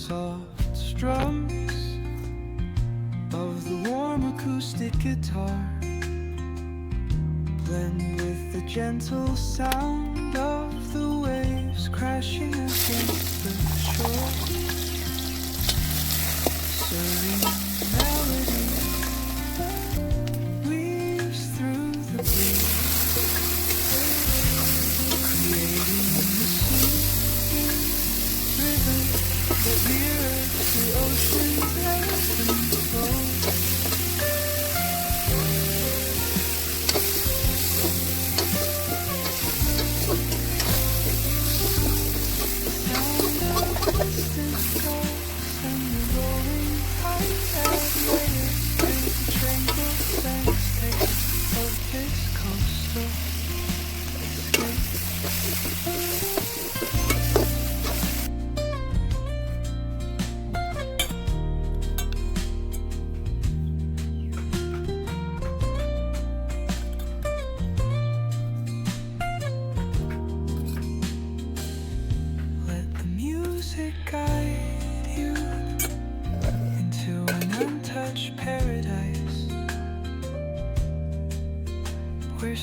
soft strums of the warm acoustic guitar blend with the gentle sound of the waves crashing against the shore. Serene melody weaves through the breeze, creating the soothing rhythm that mirrors the ocean's ebb and flow. Guide you into an untouched paradise where